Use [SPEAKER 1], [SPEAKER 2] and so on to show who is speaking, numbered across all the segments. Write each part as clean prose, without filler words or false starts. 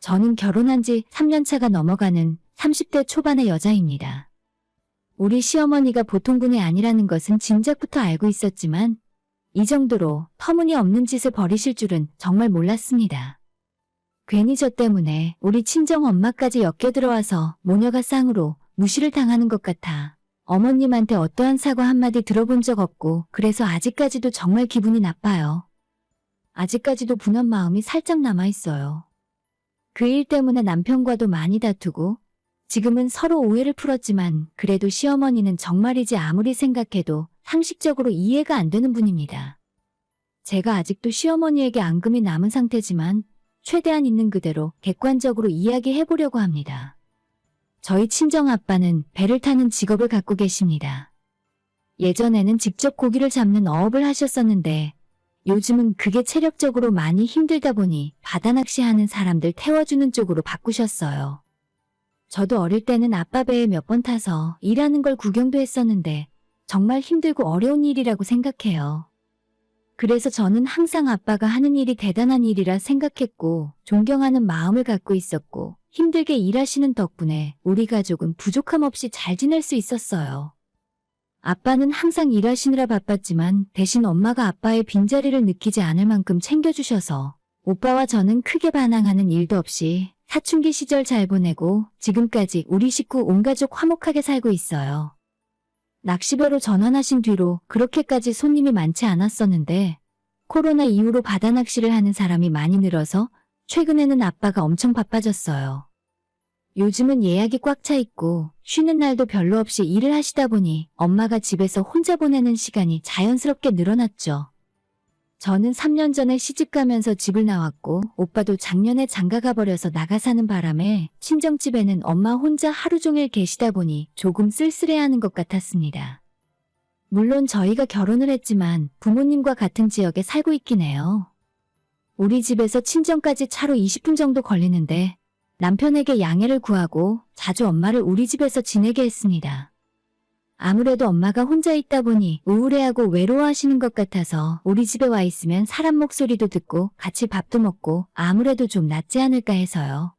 [SPEAKER 1] 저는 결혼한 지 3년 차가 넘어가는 30대 초반의 여자입니다. 우리 시어머니가 보통 분이 아니라는 것은 진작부터 알고 있었지만 이 정도로 터무니없는 짓을 벌이실 줄은 정말 몰랐습니다. 괜히 저 때문에 우리 친정 엄마까지 엮여들어와서 모녀가 쌍으로 무시를 당하는 것 같아 어머님한테 어떠한 사과 한마디 들어본 적 없고 그래서 아직까지도 정말 기분이 나빠요. 아직까지도 분한 마음이 살짝 남아있어요. 그 일 때문에 남편과도 많이 다투고 지금은 서로 오해를 풀었지만 그래도 시어머니는 정말이지 아무리 생각해도 상식적으로 이해가 안 되는 분입니다. 제가 아직도 시어머니에게 앙금이 남은 상태지만 최대한 있는 그대로 객관적으로 이야기해보려고 합니다. 저희 친정아빠는 배를 타는 직업을 갖고 계십니다. 예전에는 직접 고기를 잡는 어업을 하셨었는데 요즘은 그게 체력적으로 많이 힘들다 보니 바다 낚시하는 사람들 태워주는 쪽으로 바꾸셨어요. 저도 어릴 때는 아빠 배에 몇 번 타서 일하는 걸 구경도 했었는데 정말 힘들고 어려운 일이라고 생각해요. 그래서 저는 항상 아빠가 하는 일이 대단한 일이라 생각했고 존경하는 마음을 갖고 있었고 힘들게 일하시는 덕분에 우리 가족은 부족함 없이 잘 지낼 수 있었어요. 아빠는 항상 일하시느라 바빴지만 대신 엄마가 아빠의 빈자리를 느끼지 않을 만큼 챙겨주셔서 오빠와 저는 크게 반항하는 일도 없이 사춘기 시절 잘 보내고 지금까지 우리 식구 온 가족 화목하게 살고 있어요. 낚시배로 전환하신 뒤로 그렇게까지 손님이 많지 않았었는데 코로나 이후로 바다 낚시를 하는 사람이 많이 늘어서 최근에는 아빠가 엄청 바빠졌어요. 요즘은 예약이 꽉 차 있고 쉬는 날도 별로 없이 일을 하시다 보니 엄마가 집에서 혼자 보내는 시간이 자연스럽게 늘어났죠. 저는 3년 전에 시집가면서 집을 나왔고 오빠도 작년에 장가가 버려서 나가 사는 바람에 친정집에는 엄마 혼자 하루 종일 계시다 보니 조금 쓸쓸해하는 것 같았습니다. 물론 저희가 결혼을 했지만 부모님과 같은 지역에 살고 있긴 해요. 우리 집에서 친정까지 차로 20분 정도 걸리는데 남편에게 양해를 구하고 자주 엄마를 우리 집에서 지내게 했습니다. 아무래도 엄마가 혼자 있다 보니 우울해하고 외로워하시는 것 같아서 우리 집에 와 있으면 사람 목소리도 듣고 같이 밥도 먹고 아무래도 좀 낫지 않을까 해서요.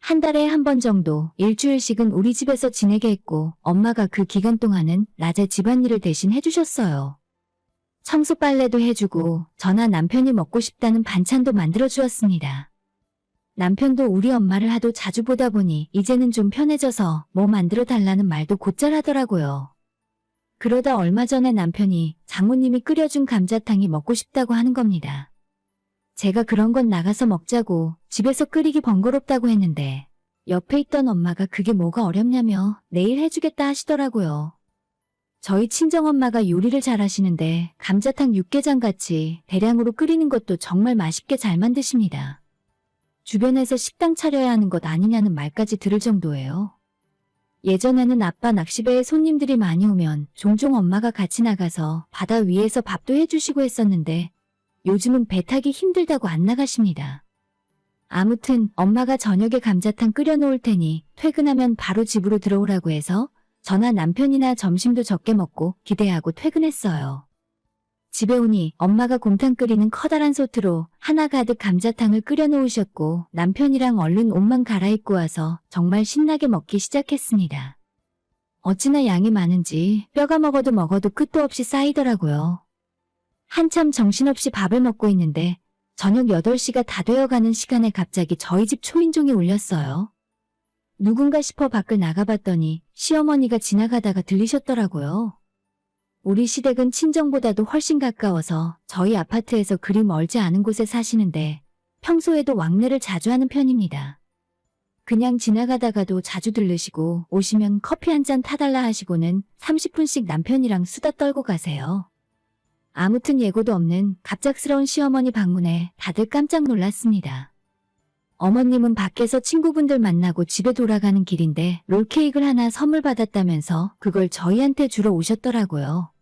[SPEAKER 1] 한 달에 한 번 정도 일주일씩은 우리 집에서 지내게 했고 엄마가 그 기간 동안은 낮에 집안일을 대신 해주셨어요. 청소 빨래도 해주고 저나 남편이 먹고 싶다는 반찬도 만들어 주었습니다. 남편도 우리 엄마를 하도 자주 보다 보니 이제는 좀 편해져서 뭐 만들어 달라는 말도 곧잘 하더라고요. 그러다 얼마 전에 남편이 장모님이 끓여준 감자탕이 먹고 싶다고 하는 겁니다. 제가 그런 건 나가서 먹자고 집에서 끓이기 번거롭다고 했는데 옆에 있던 엄마가 그게 뭐가 어렵냐며 내일 해주겠다 하시더라고요. 저희 친정엄마가 요리를 잘하시는데 감자탕 육개장같이 대량으로 끓이는 것도 정말 맛있게 잘 만드십니다. 주변에서 식당 차려야 하는 것 아니냐는 말까지 들을 정도예요. 예전에는 아빠 낚시배에 손님들이 많이 오면 종종 엄마가 같이 나가서 바다 위에서 밥도 해주시고 했었는데 요즘은 배 타기 힘들다고 안 나가십니다. 아무튼 엄마가 저녁에 감자탕 끓여놓을 테니 퇴근하면 바로 집으로 들어오라고 해서 저나 남편이나 점심도 적게 먹고 기대하고 퇴근했어요. 집에 오니 엄마가 곰탕 끓이는 커다란 솥으로 하나 가득 감자탕을 끓여놓으셨고 남편이랑 얼른 옷만 갈아입고 와서 정말 신나게 먹기 시작했습니다. 어찌나 양이 많은지 뼈가 먹어도 끝도 없이 쌓이더라고요. 한참 정신없이 밥을 먹고 있는데 저녁 8시가 다 되어가는 시간에 갑자기 저희 집 초인종이 울렸어요. 누군가 싶어 밖을 나가봤더니 시어머니가 지나가다가 들리셨더라고요. 우리 시댁은 친정보다도 훨씬 가까워서 저희 아파트에서 그리 멀지 않은 곳에 사시는데 평소에도 왕래를 자주 하는 편입니다. 그냥 지나가다가도 자주 들르시고 오시면 커피 한 잔 타달라 하시고는 30분씩 남편이랑 수다 떨고 가세요. 아무튼 예고도 없는 갑작스러운 시어머니 방문에 다들 깜짝 놀랐습니다. 어머님은 밖에서 친구분들 만나고 집에 돌아가는 길인데 롤케이크를 하나 선물 받았다면서 그걸 저희한테 주러 오셨더라고요.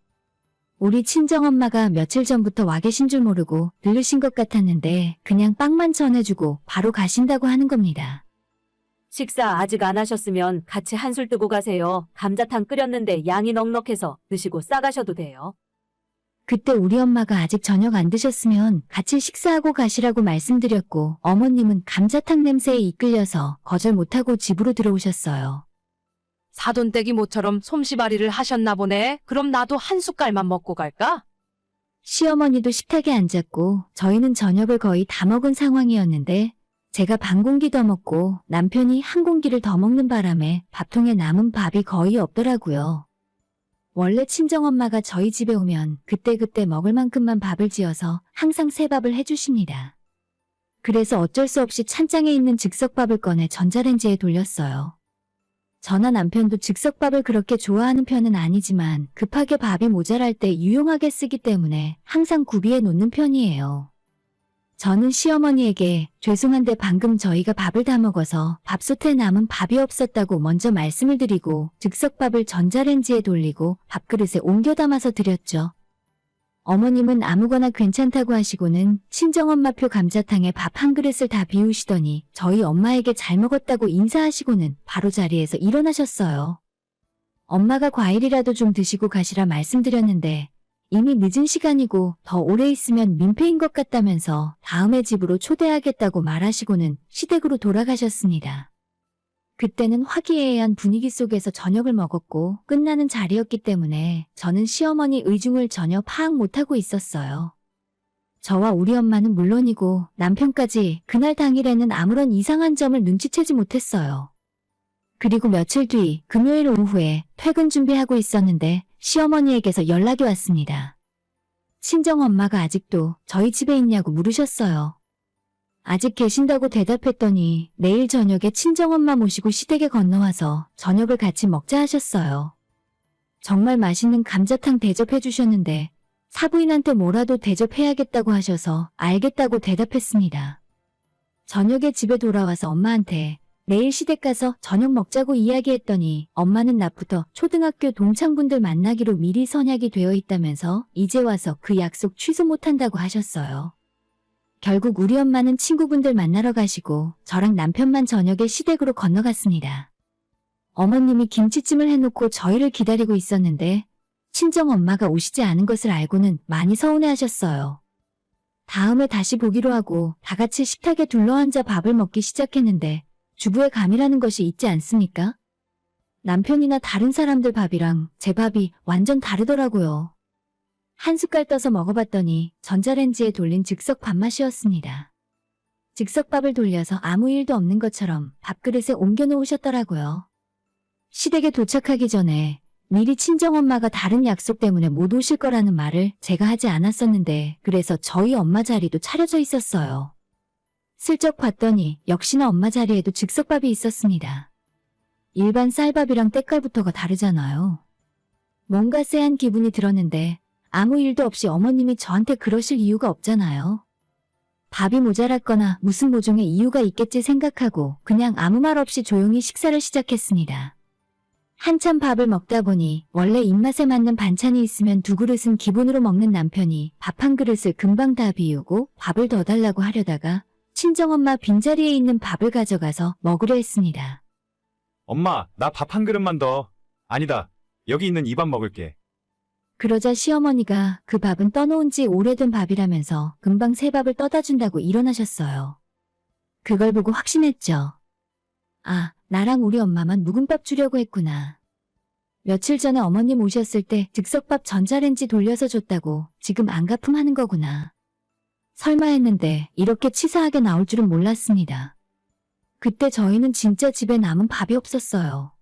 [SPEAKER 1] 우리 친정엄마가 며칠 전부터 와 계신 줄 모르고 들르신 것 같았는데 그냥 빵만 전해주고 바로 가신다고 하는 겁니다.
[SPEAKER 2] 식사 아직 안 하셨으면 같이 한술 뜨고 가세요. 감자탕 끓였는데 양이 넉넉해서 드시고 싸가셔도 돼요.
[SPEAKER 1] 그때 우리 엄마가 아직 저녁 안 드셨으면 같이 식사하고 가시라고 말씀드렸고 어머님은 감자탕 냄새에 이끌려서 거절 못하고 집으로 들어오셨어요.
[SPEAKER 3] 사돈댁이 모처럼 솜씨발이를 하셨나 보네. 그럼 나도 한 숟갈만 먹고 갈까?
[SPEAKER 1] 시어머니도 식탁에 앉았고 저희는 저녁을 거의 다 먹은 상황이었는데 제가 반 공기 더 먹고 남편이 한 공기를 더 먹는 바람에 밥통에 남은 밥이 거의 없더라고요. 원래 친정엄마가 저희 집에 오면 그때그때 먹을 만큼만 밥을 지어서 항상 새밥을 해주십니다. 그래서 어쩔 수 없이 찬장에 있는 즉석밥을 꺼내 전자레인지에 돌렸어요. 저나 남편도 즉석밥을 그렇게 좋아하는 편은 아니지만 급하게 밥이 모자랄 때 유용하게 쓰기 때문에 항상 구비해 놓는 편이에요. 저는 시어머니에게 죄송한데 방금 저희가 밥을 다 먹어서 밥솥에 남은 밥이 없었다고 먼저 말씀을 드리고 즉석밥을 전자레인지에 돌리고 밥그릇에 옮겨 담아서 드렸죠. 어머님은 아무거나 괜찮다고 하시고는 친정엄마표 감자탕에 밥 한 그릇을 다 비우시더니 저희 엄마에게 잘 먹었다고 인사하시고는 바로 자리에서 일어나셨어요. 엄마가 과일이라도 좀 드시고 가시라 말씀드렸는데 이미 늦은 시간이고 더 오래 있으면 민폐인 것 같다면서 다음에 집으로 초대하겠다고 말하시고는 시댁으로 돌아가셨습니다. 그때는 화기애애한 분위기 속에서 저녁을 먹었고 끝나는 자리였기 때문에 저는 시어머니 의중을 전혀 파악 못하고 있었어요. 저와 우리 엄마는 물론이고 남편까지 그날 당일에는 아무런 이상한 점을 눈치채지 못했어요. 그리고 며칠 뒤 금요일 오후에 퇴근 준비하고 있었는데 시어머니에게서 연락이 왔습니다. 친정엄마가 아직도 저희 집에 있냐고 물으셨어요. 아직 계신다고 대답했더니 내일 저녁에 친정엄마 모시고 시댁에 건너와서 저녁을 같이 먹자 하셨어요. 정말 맛있는 감자탕 대접해 주셨는데 사부인한테 뭐라도 대접해야겠다고 하셔서 알겠다고 대답했습니다. 저녁에 집에 돌아와서 엄마한테 내일 시댁 가서 저녁 먹자고 이야기했더니 엄마는 낮부터 초등학교 동창분들 만나기로 미리 선약이 되어 있다면서 이제 와서 그 약속 취소 못한다고 하셨어요. 결국 우리 엄마는 친구분들 만나러 가시고 저랑 남편만 저녁에 시댁으로 건너갔습니다. 어머님이 김치찜을 해놓고 저희를 기다리고 있었는데 친정엄마가 오시지 않은 것을 알고는 많이 서운해하셨어요. 다음에 다시 보기로 하고 다 같이 식탁에 둘러앉아 밥을 먹기 시작했는데 주부의 감이라는 것이 있지 않습니까? 남편이나 다른 사람들 밥이랑 제 밥이 완전 다르더라고요. 한 숟갈 떠서 먹어봤더니 전자레인지에 돌린 즉석 밥맛이었습니다. 즉석밥을 돌려서 아무 일도 없는 것처럼 밥그릇에 옮겨 놓으셨더라고요. 시댁에 도착하기 전에 미리 친정엄마가 다른 약속 때문에 못 오실 거라는 말을 제가 하지 않았었는데 그래서 저희 엄마 자리도 차려져 있었어요. 슬쩍 봤더니 역시나 엄마 자리에도 즉석밥이 있었습니다. 일반 쌀밥이랑 때깔부터가 다르잖아요. 뭔가 쎄한 기분이 들었는데 아무 일도 없이 어머님이 저한테 그러실 이유가 없잖아요. 밥이 모자랐거나 무슨 모종의 이유가 있겠지 생각하고 그냥 아무 말 없이 조용히 식사를 시작했습니다. 한참 밥을 먹다 보니 원래 입맛에 맞는 반찬이 있으면 두 그릇은 기본으로 먹는 남편이 밥 한 그릇을 금방 다 비우고 밥을 더 달라고 하려다가 친정엄마 빈자리에 있는 밥을 가져가서 먹으려 했습니다.
[SPEAKER 4] 엄마, 나 밥 한 그릇만 더. 아니다. 여기 있는 이 밥 먹을게.
[SPEAKER 1] 그러자 시어머니가 그 밥은 떠놓은 지 오래된 밥이라면서 금방 새 밥을 떠다 준다고 일어나셨어요. 그걸 보고 확신했죠. 아, 나랑 우리 엄마만 묵은밥 주려고 했구나. 며칠 전에 어머님 오셨을 때 즉석밥 전자레인지 돌려서 줬다고 지금 안갚음하는 거구나. 설마 했는데 이렇게 치사하게 나올 줄은 몰랐습니다. 그때 저희는 진짜 집에 남은 밥이 없었어요.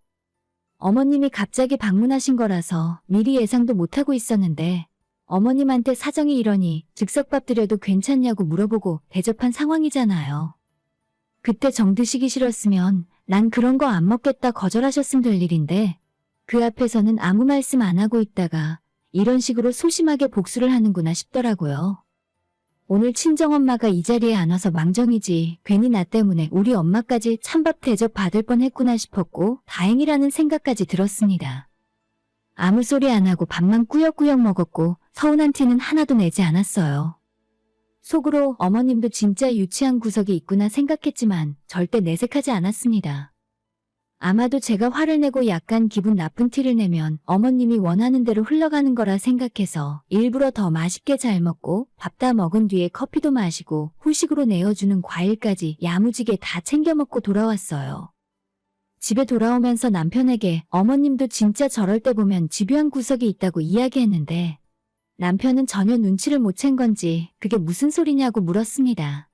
[SPEAKER 1] 어머님이 갑자기 방문하신 거라서 미리 예상도 못하고 있었는데 어머님한테 사정이 이러니 즉석밥 드려도 괜찮냐고 물어보고 대접한 상황이잖아요. 그때 정 드시기 싫었으면 난 그런 거 안 먹겠다 거절하셨으면 될 일인데 그 앞에서는 아무 말씀 안 하고 있다가 이런 식으로 소심하게 복수를 하는구나 싶더라고요. 오늘 친정엄마가 이 자리에 안 와서 망정이지 괜히 나 때문에 우리 엄마까지 찬밥 대접 받을 뻔했구나 싶었고 다행이라는 생각까지 들었습니다. 아무 소리 안 하고 밥만 꾸역꾸역 먹었고 서운한 티는 하나도 내지 않았어요. 속으로 어머님도 진짜 유치한 구석이 있구나 생각했지만 절대 내색하지 않았습니다. 아마도 제가 화를 내고 약간 기분 나쁜 티를 내면 어머님이 원하는 대로 흘러가는 거라 생각해서 일부러 더 맛있게 잘 먹고 밥 다 먹은 뒤에 커피도 마시고 후식으로 내어주는 과일까지 야무지게 다 챙겨 먹고 돌아왔어요. 집에 돌아오면서 남편에게 어머님도 진짜 저럴 때 보면 집요한 구석이 있다고 이야기했는데 남편은 전혀 눈치를 못 챈 건지 그게 무슨 소리냐고 물었습니다.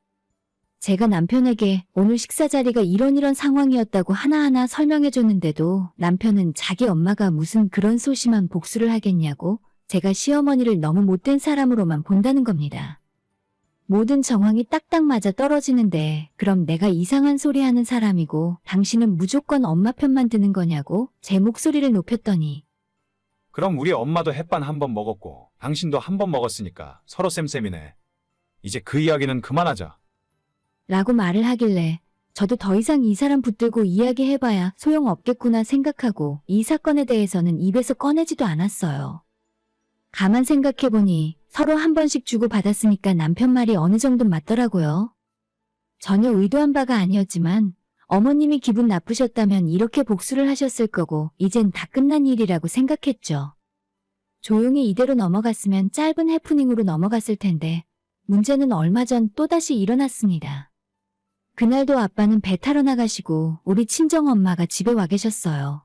[SPEAKER 1] 제가 남편에게 오늘 식사 자리가 이런 상황이었다고 하나하나 설명해줬는데도 남편은 자기 엄마가 무슨 그런 소심한 복수를 하겠냐고 제가 시어머니를 너무 못된 사람으로만 본다는 겁니다. 모든 정황이 딱딱 맞아 떨어지는데 그럼 내가 이상한 소리 하는 사람이고 당신은 무조건 엄마 편만 드는 거냐고 제 목소리를 높였더니
[SPEAKER 4] 그럼 우리 엄마도 햇반 한 번 먹었고 당신도 한 번 먹었으니까 서로 쌤쌤이네. 이제 그 이야기는 그만하자.
[SPEAKER 1] 라고 말을 하길래 저도 더 이상 이 사람 붙들고 이야기해봐야 소용없겠구나 생각하고 이 사건에 대해서는 입에서 꺼내지도 않았어요. 가만 생각해보니 서로 한 번씩 주고받았으니까 남편 말이 어느 정도 맞더라고요. 전혀 의도한 바가 아니었지만 어머님이 기분 나쁘셨다면 이렇게 복수를 하셨을 거고 이젠 다 끝난 일이라고 생각했죠. 조용히 이대로 넘어갔으면 짧은 해프닝으로 넘어갔을 텐데 문제는 얼마 전 또다시 일어났습니다. 그날도 아빠는 배 타러 나가시고 우리 친정엄마가 집에 와 계셨어요.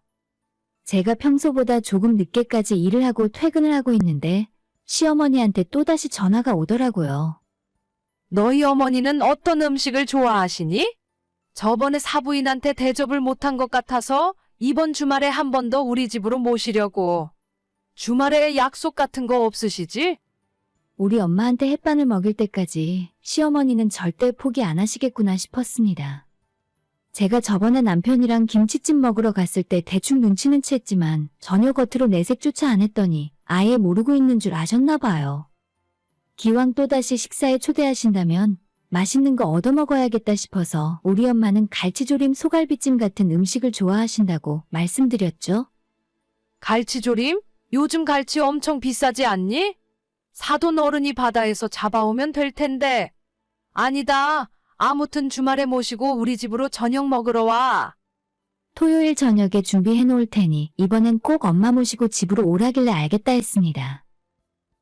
[SPEAKER 1] 제가 평소보다 조금 늦게까지 일을 하고 퇴근을 하고 있는데 시어머니한테 또다시 전화가 오더라고요.
[SPEAKER 3] 너희 어머니는 어떤 음식을 좋아하시니? 저번에 사부인한테 대접을 못한 것 같아서 이번 주말에 한 번 더 우리 집으로 모시려고. 주말에 약속 같은 거 없으시지?
[SPEAKER 1] 우리 엄마한테 햇반을 먹일 때까지 시어머니는 절대 포기 안 하시겠구나 싶었습니다. 제가 저번에 남편이랑 김치찜 먹으러 갔을 때 대충 눈치는 챘지만 전혀 겉으로 내색조차 안 했더니 아예 모르고 있는 줄 아셨나 봐요. 기왕 또다시 식사에 초대하신다면 맛있는 거 얻어먹어야겠다 싶어서 우리 엄마는 갈치조림 소갈비찜 같은 음식을 좋아하신다고 말씀드렸죠.
[SPEAKER 3] 갈치조림? 요즘 갈치 엄청 비싸지 않니? 사돈 어른이 바다에서 잡아오면 될 텐데. 아니다. 아무튼 주말에 모시고 우리 집으로 저녁 먹으러 와.
[SPEAKER 1] 토요일 저녁에 준비해 놓을 테니 이번엔 꼭 엄마 모시고 집으로 오라길래 알겠다 했습니다.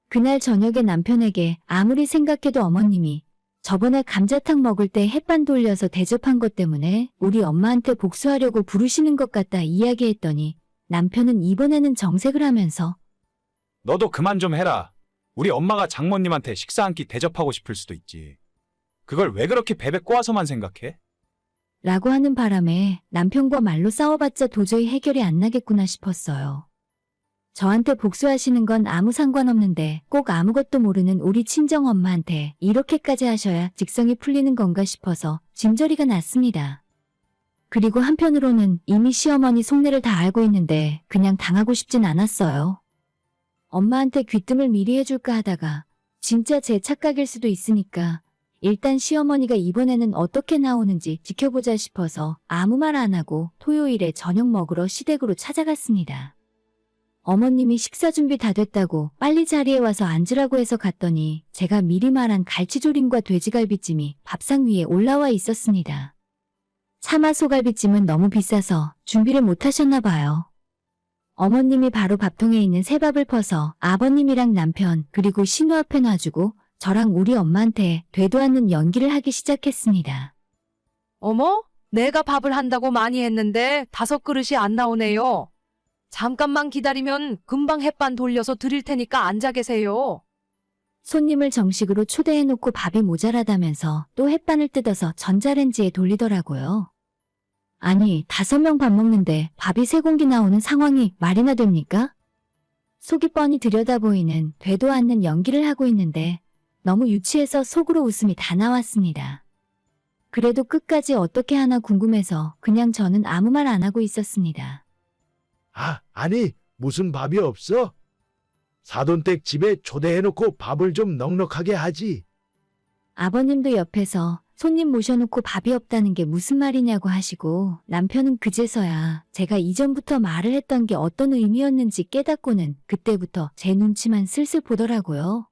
[SPEAKER 1] 그날 저녁에 남편에게 아무리 생각해도 어머님이 저번에 감자탕 먹을 때 햇반 돌려서 대접한 것 때문에 우리 엄마한테 복수하려고 부르시는 것 같다 이야기했더니 남편은 이번에는 정색을 하면서
[SPEAKER 4] 너도 그만 좀 해라. 우리 엄마가 장모님한테 식사 한 끼 대접하고 싶을 수도 있지. 그걸 왜 그렇게 베베 꼬아서만 생각해?
[SPEAKER 1] 라고 하는 바람에 남편과 말로 싸워봤자 도저히 해결이 안 나겠구나 싶었어요. 저한테 복수하시는 건 아무 상관없는데 꼭 아무것도 모르는 우리 친정엄마한테 이렇게까지 하셔야 직성이 풀리는 건가 싶어서 짐저리가 났습니다. 그리고 한편으로는 이미 시어머니 속내를 다 알고 있는데 그냥 당하고 싶진 않았어요. 엄마한테 귀뜸을 미리 해줄까 하다가 진짜 제 착각일 수도 있으니까 일단 시어머니가 이번에는 어떻게 나오는지 지켜보자 싶어서 아무 말 안 하고 토요일에 저녁 먹으러 시댁으로 찾아갔습니다. 어머님이 식사 준비 다 됐다고 빨리 자리에 와서 앉으라고 해서 갔더니 제가 미리 말한 갈치조림과 돼지갈비찜이 밥상 위에 올라와 있었습니다. 차마 소갈비찜은 너무 비싸서 준비를 못 하셨나 봐요. 어머님이 바로 밥통에 있는 새밥을 퍼서 아버님이랑 남편 그리고 신우 앞에 놔주고 저랑 우리 엄마한테 되도 않는 연기를 하기 시작했습니다.
[SPEAKER 3] 어머? 내가 밥을 한다고 많이 했는데 5그릇이 안 나오네요. 잠깐만 기다리면 금방 햇반 돌려서 드릴 테니까 앉아 계세요.
[SPEAKER 1] 손님을 정식으로 초대해놓고 밥이 모자라다면서 또 햇반을 뜯어서 전자레인지에 돌리더라고요. 아니, 5명 밥 먹는데 밥이 3공기 나오는 상황이 말이나 됩니까? 속이 뻔히 들여다보이는 되도 않는 연기를 하고 있는데 너무 유치해서 속으로 웃음이 다 나왔습니다. 그래도 끝까지 어떻게 하나 궁금해서 그냥 저는 아무 말 안 하고 있었습니다.
[SPEAKER 5] 아니, 무슨 밥이 없어? 사돈댁 집에 초대해놓고 밥을 좀 넉넉하게 하지.
[SPEAKER 1] 아버님도 옆에서 손님 모셔놓고 밥이 없다는 게 무슨 말이냐고 하시고 남편은 그제서야 제가 이전부터 말을 했던 게 어떤 의미였는지 깨닫고는 그때부터 제 눈치만 슬슬 보더라고요.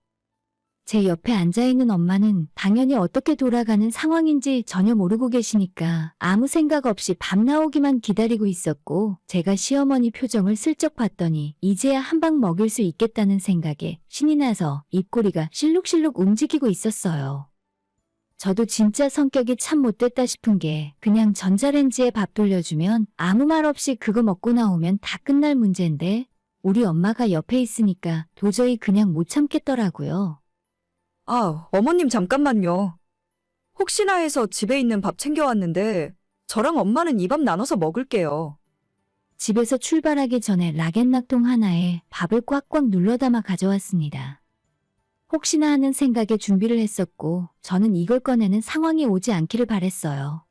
[SPEAKER 1] 제 옆에 앉아있는 엄마는 당연히 어떻게 돌아가는 상황인지 전혀 모르고 계시니까 아무 생각 없이 밥 나오기만 기다리고 있었고, 제가 시어머니 표정을 슬쩍 봤더니 이제야 한 방 먹일 수 있겠다는 생각에 신이 나서 입꼬리가 실룩실룩 움직이고 있었어요. 저도 진짜 성격이 참 못됐다 싶은 게 그냥 전자레인지에 밥 돌려주면 아무 말 없이 그거 먹고 나오면 다 끝날 문제인데, 우리 엄마가 옆에 있으니까 도저히 그냥 못 참겠더라고요.
[SPEAKER 6] 아, 어머님 잠깐만요. 혹시나 해서 집에 있는 밥 챙겨왔는데 저랑 엄마는 이 밥 나눠서 먹을게요.
[SPEAKER 1] 집에서 출발하기 전에 락앤락통 하나에 밥을 꽉꽉 눌러 담아 가져왔습니다. 혹시나 하는 생각에 준비를 했었고, 저는 이걸 꺼내는 상황이 오지 않기를 바랬어요.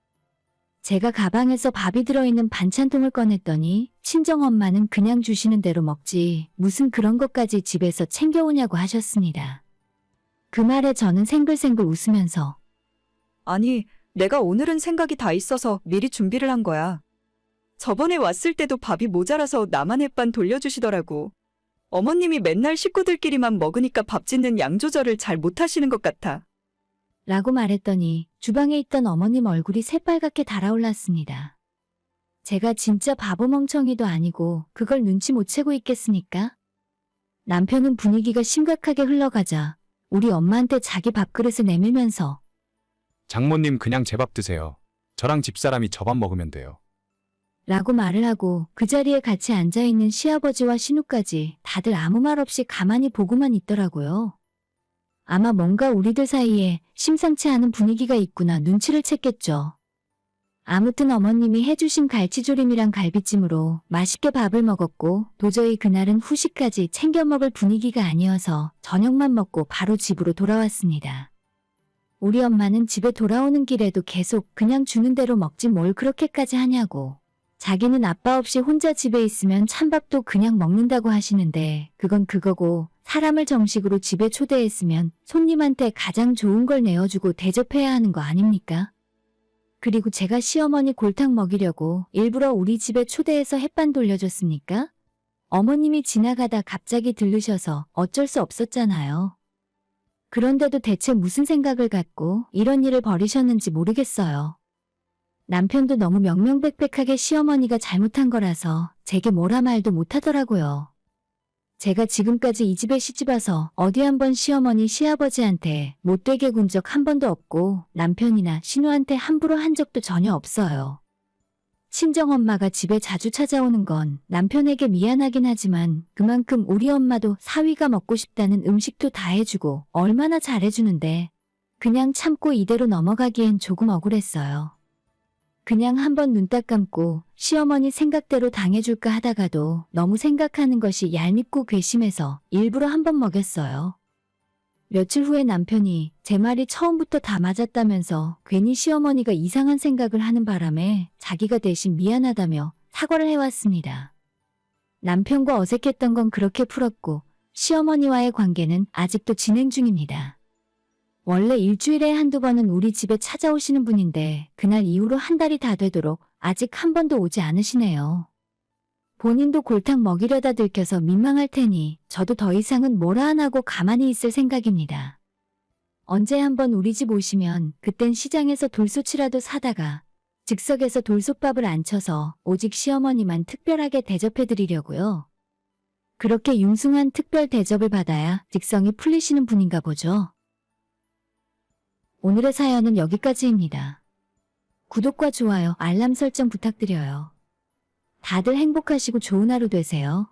[SPEAKER 1] 제가 가방에서 밥이 들어있는 반찬통을 꺼냈더니 친정엄마는 그냥 주시는 대로 먹지 무슨 그런 것까지 집에서 챙겨오냐고 하셨습니다. 그 말에 저는 생글생글 웃으면서
[SPEAKER 6] 아니, 내가 오늘은 생각이 다 있어서 미리 준비를 한 거야. 저번에 왔을 때도 밥이 모자라서 나만 햇반 돌려주시더라고. 어머님이 맨날 식구들끼리만 먹으니까 밥 짓는 양 조절을 잘 못하시는 것 같아.
[SPEAKER 1] 라고 말했더니 주방에 있던 어머님 얼굴이 새빨갛게 달아올랐습니다. 제가 진짜 바보 멍청이도 아니고 그걸 눈치 못 채고 있겠습니까? 남편은 분위기가 심각하게 흘러가자 우리 엄마한테 자기 밥그릇을 내밀면서
[SPEAKER 4] 장모님 그냥 제 밥 드세요. 저랑 집사람이 저 밥 먹으면 돼요.
[SPEAKER 1] 라고 말을 하고 그 자리에 같이 앉아있는 시아버지와 신우까지 다들 아무 말 없이 가만히 보고만 있더라고요. 아마 뭔가 우리들 사이에 심상치 않은 분위기가 있구나 눈치를 챘겠죠. 아무튼 어머님이 해주신 갈치조림이랑 갈비찜으로 맛있게 밥을 먹었고, 도저히 그날은 후식까지 챙겨 먹을 분위기가 아니어서 저녁만 먹고 바로 집으로 돌아왔습니다. 우리 엄마는 집에 돌아오는 길에도 계속 그냥 주는 대로 먹지 뭘 그렇게까지 하냐고. 자기는 아빠 없이 혼자 집에 있으면 찬밥도 그냥 먹는다고 하시는데 그건 그거고, 사람을 정식으로 집에 초대했으면 손님한테 가장 좋은 걸 내어주고 대접해야 하는 거 아닙니까? 그리고 제가 시어머니 골탕 먹이려고 일부러 우리 집에 초대해서 햇반 돌려줬습니까? 어머님이 지나가다 갑자기 들르셔서 어쩔 수 없었잖아요. 그런데도 대체 무슨 생각을 갖고 이런 일을 벌이셨는지 모르겠어요. 남편도 너무 명명백백하게 시어머니가 잘못한 거라서 제게 뭐라 말도 못하더라고요. 제가 지금까지 이 집에 시집와서 어디 한번 시어머니 시아버지한테 못되게 군 적 한 번도 없고 남편이나 신우한테 함부로 한 적도 전혀 없어요. 친정엄마가 집에 자주 찾아오는 건 남편에게 미안하긴 하지만 그만큼 우리 엄마도 사위가 먹고 싶다는 음식도 다 해주고 얼마나 잘해주는데 그냥 참고 이대로 넘어가기엔 조금 억울했어요. 그냥 한번 눈 딱 감고 시어머니 생각대로 당해줄까 하다가도 너무 생각하는 것이 얄밉고 괘씸해서 일부러 한번 먹였어요. 며칠 후에 남편이 제 말이 처음부터 다 맞았다면서 괜히 시어머니가 이상한 생각을 하는 바람에 자기가 대신 미안하다며 사과를 해왔습니다. 남편과 어색했던 건 그렇게 풀었고 시어머니와의 관계는 아직도 진행 중입니다. 원래 일주일에 한두 번은 우리 집에 찾아오시는 분인데 그날 이후로 한 달이 다 되도록 아직 한 번도 오지 않으시네요. 본인도 골탕 먹이려다 들켜서 민망할 테니 저도 더 이상은 뭐라 안 하고 가만히 있을 생각입니다. 언제 한번 우리 집 오시면 그땐 시장에서 돌솥이라도 사다가 즉석에서 돌솥밥을 안 쳐서 오직 시어머니만 특별하게 대접해드리려고요. 그렇게 융숭한 특별 대접을 받아야 직성이 풀리시는 분인가 보죠. 오늘의 사연은 여기까지입니다. 구독과 좋아요, 알람 설정 부탁드려요. 다들 행복하시고 좋은 하루 되세요.